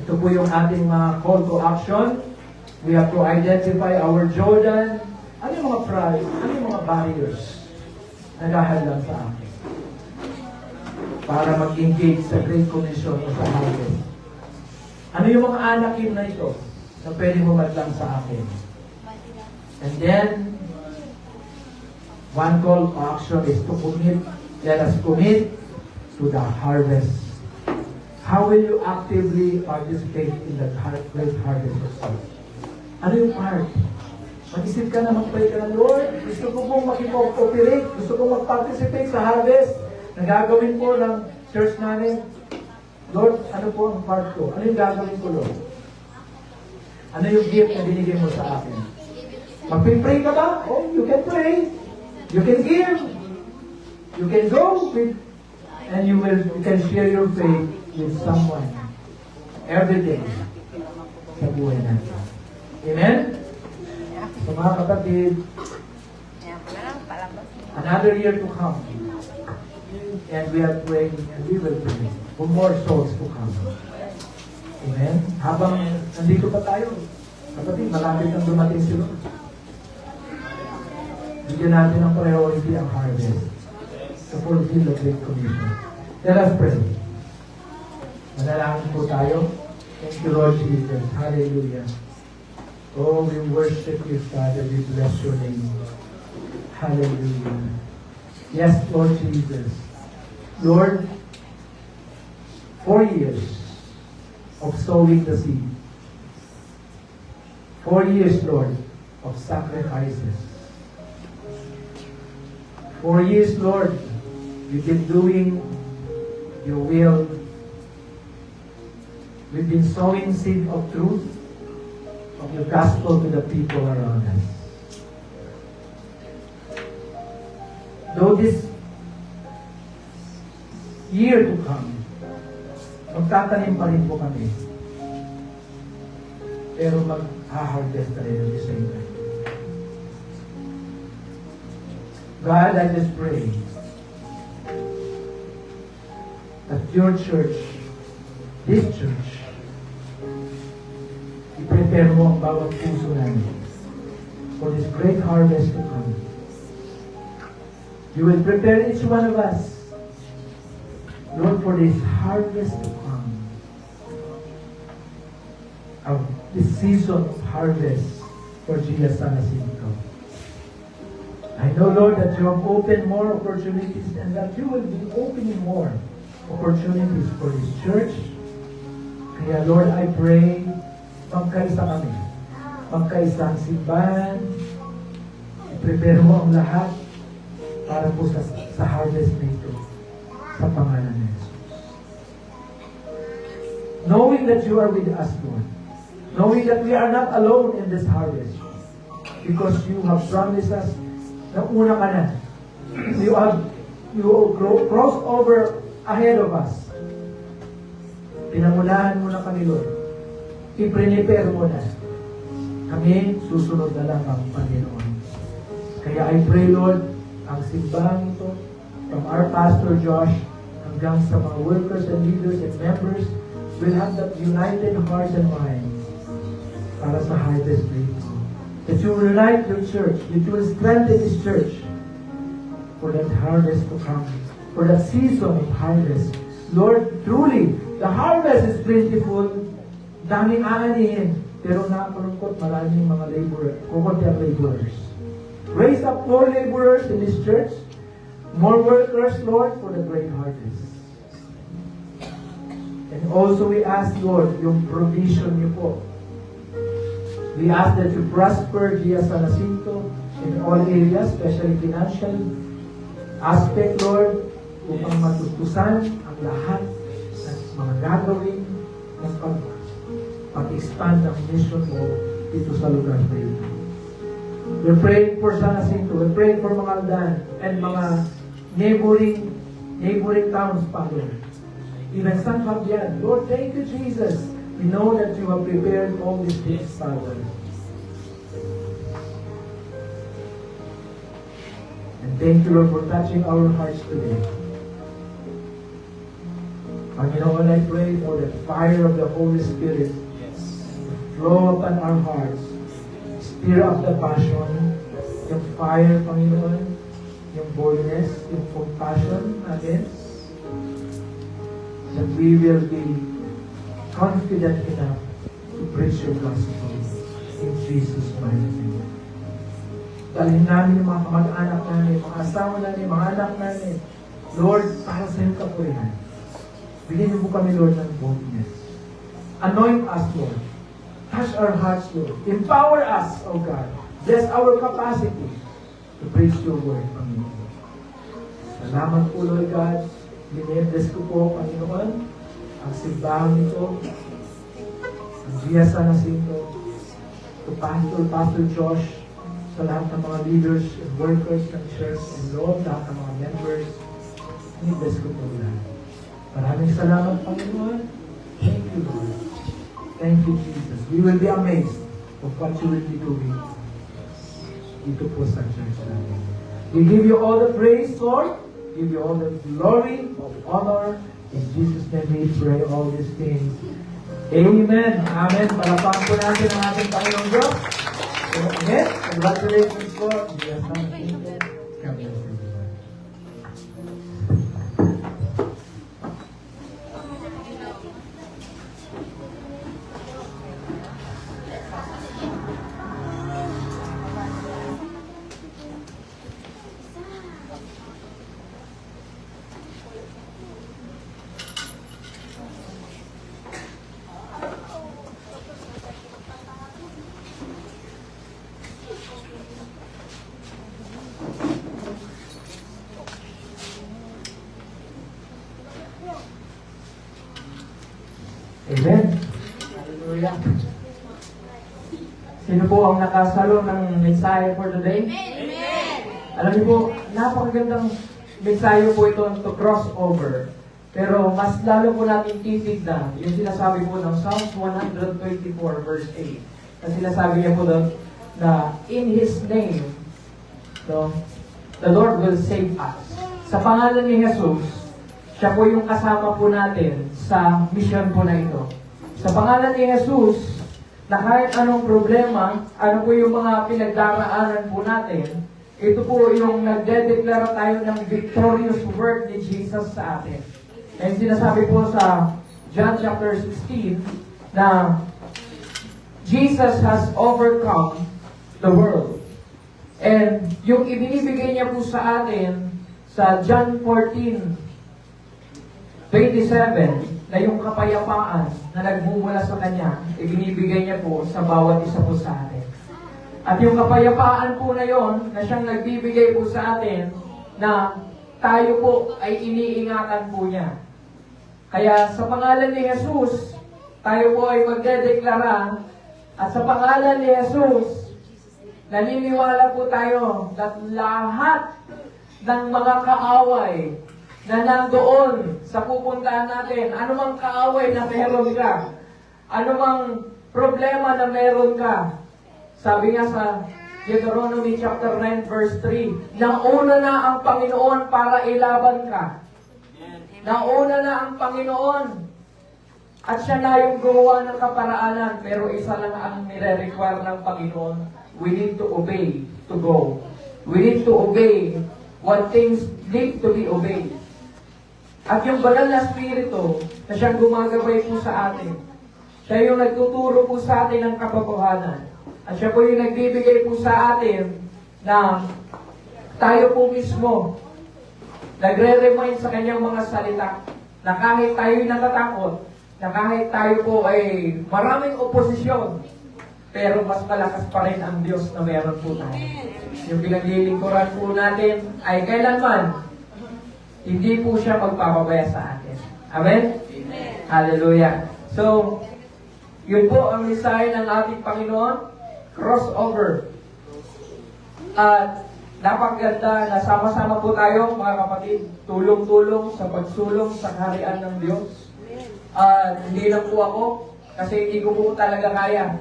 ito po yung ating mga call to action. We have to identify our Jordan. Ano yung mga pride? Ano yung mga barriers na naghahalang sa akin? Para mag-engage sa Great Commission o sa harvest. Ano yung mga anakim na ito na pwede mo madlang sa akin? And then, one call to action is to commit. Let us commit to the harvest. How will you actively participate in the great harvest of souls? Ano yung part? Mag-isip ka na, mag-pray ka na, Lord, gusto ko pong makipag-operate, gusto kong mag-participate sa harvest na gagawin po ng church namin. Lord, ano po ang part ko? Ano yung gagawin ko, Lord? Ano yung gift na binigay mo sa akin? Mag-pray ka ba? Oh, you can pray. You can give. You can go with, and you can share your faith with someone every day sa buhay natin. Amen? So mga kapatid, another year to come. And we are praying and we will pray for more souls to come. Amen? Habang nandito pa tayo, kapatid, malapit ang dumating si Lord. Bigyan natin ang priority ang harvest to fulfill the Great Commission. Let us pray. Manalangin po tayo. Thank you, Lord Jesus. Hallelujah. Oh, we worship you, Father. We bless your name. Hallelujah. Yes, Lord Jesus. Lord, 4 years of sowing the seed. 4 years, Lord, of sacrifices. 4 years, Lord, you've been doing your will. We've been sowing seed of truth, of your gospel to the people around us. Though this year to come, magtatanim pa rin po kami. Pero mag-harvest na rin at the same time. God, I just pray that your church, this church, I-prepare mo ang bawat puso namin for this great harvest to come. You will prepare each one of us, Lord, for this harvest to come. Of this season of harvest for Gia San Jacinto. I know, Lord, that you have opened more opportunities and that you will be opening more opportunities for this church. Kaya, Lord, I pray, magkaisa kami. Magkaisang simbahan. I-prepare mo ang lahat para po sa harvest na ito. Sa pangalan ni Jesus. Knowing that you are with us, Lord. Knowing that we are not alone in this harvest. Because you have promised us na una ka na. You crossed over ahead of us. Pinamunahan mo na kami, Lord. I-prepare mo na. Kami, susunod na lang ang Panginoon. Kaya I pray, Lord, ang simbahan ito, from our Pastor Josh, hanggang sa mga workers and leaders and members, will have that united hearts and minds para sa harvest na ito. That you will unite your church, that you will strengthen this church for that harvest to come, for that season of harvest. Lord, truly, the harvest is plentiful, daming aanihin, pero nakalungkot maraming mga laborers, kukunti ang laborers. Raise up more laborers in this church, more workers, Lord, for the great harvest. And also we ask, Lord, yung provision niyo po. We ask that you prosper Gia San Jacinto in all areas, especially financial aspect, Lord, upang matutusan ang lahat ng mga gagawin ng pag-expand ang mission mo dito sa lugar na ito. We're praying for San Jacinto. We're praying for mga Aldan and mga neighboring towns, Father. Even San Fabian. Lord, thank you, Jesus. We know that you have prepared all these things, Father. And thank you, Lord, for touching our hearts today. Panginoon, I pray for the fire of the Holy Spirit to flow upon our hearts. Stir up the passion, yung fire, Panginoon, yung boldness, yung compassion natin, that we will be confident enough to preach your gospel in Jesus' mighty name. Dalhin namin yung mga kamag-anak namin, mga asawa namin, mga anak namin. Lord, para sa iyo ka po yan. Bigyan niyo po kami, Lord, ng boldness. Anoint us, Lord. Touch our hearts, Lord. Empower us, O God. Bless our capacity to preach your word, Panginoon. Salamat po, Lord God. Binebless ko po, Panginoon, ang simbahan nito, ang Gia San Jacinto, to Pastor Josh, sa lahat ng mga leaders and workers ng church, and Lord, lahat ng mga members, binebless ko po lahat. Maraming salamat, Panginoon. Thank you, Lord. Thank you, Jesus. We will be amazed of what you will be doing dito po sa church natin. We give you all the praise, Lord. Give you all the glory, all the honor. In Jesus' name we pray all these things. Amen. Amen. Palapang po natin ang ating Panginoong Diyos. Amen. Congratulations, Lord. Yes, God bless you. Amen. Hallelujah. Sino po ang nakasalo ng mensahe for today? Amen. Alam niyo po, napakagandang mensahe po ito to cross over. Pero mas lalo po natin titignan yung sinasabi po ng Psalms 124 verse 8. Na sinasabi niya po doon na in His name, no, the Lord will save us. Sa pangalan ni Jesus, siya po yung kasama po natin sa mission po na ito. Sa pangalan ni Jesus, na kahit anong problema, ano po yung mga pinagdaraanan po natin, ito po yung nagdedeklara tayo ng victorious work ni Jesus sa atin. And sinasabi po sa John chapter 16 na Jesus has overcome the world. And yung ibinibigay niya po sa atin sa John 14:27 na yung kapayapaan na nagmumula sa Kanya, ibinibigay niya po sa bawat isa po sa atin. At yung kapayapaan po na yon na siyang nagbibigay po sa atin na tayo po ay iniingatan po niya. Kaya sa pangalan ni Jesus, tayo po ay magdedeklara at sa pangalan ni Jesus, naniniwala po tayo na lahat ng mga kaaway na nandoon sa pupuntahan natin, anumang kaaway na meron ka, anumang problema na meron ka, sabi nga sa Deuteronomy chapter 9 verse 3, nauna na ang Panginoon para ilaban ka. Nauna na ang Panginoon at siya na yung gumawa ng kaparaanan, pero isa lang ang nire-require ng Panginoon. We need to obey to go. We need to obey what things need to be obeyed. At yung banal na spirito na siyang gumagabay po sa atin, siya yung nagtuturo po sa atin ng katotohanan. At siya po yung nagbibigay po sa atin na tayo po mismo nagre-remind sa kanyang mga salita na kahit tayo'y natatakot, na kahit tayo po ay maraming oposisyon, pero mas malakas pa rin ang Diyos na meron po tayo. Yung pinaglilingkuran po natin ay kailanman hindi po siya magpapabaya sa atin. Amen? Amen. Hallelujah. So, yun po ang mensahe ng ating Panginoon, crossover. At napakaganda na sama-sama po tayo, mga kapatid, tulong-tulong sa pagsulong sa kaharian ng Diyos. Hindi lang po ako, kasi hindi ko po talaga kaya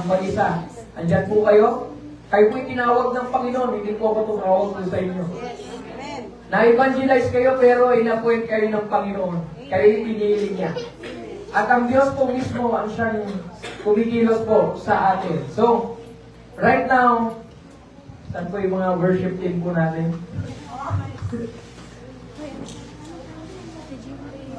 mag-isa. Andyan po kayo. Kayo po'y tinawag ng Panginoon, hindi po ako tumawag po sa inyo. Na-evangelize kayo, pero in-appoint kayo ng Panginoon. Kayo yung pinili niya. At ang Diyos po mismo ang siyang kumikilos po sa atin. So, right now, saan po yung mga worship team po natin?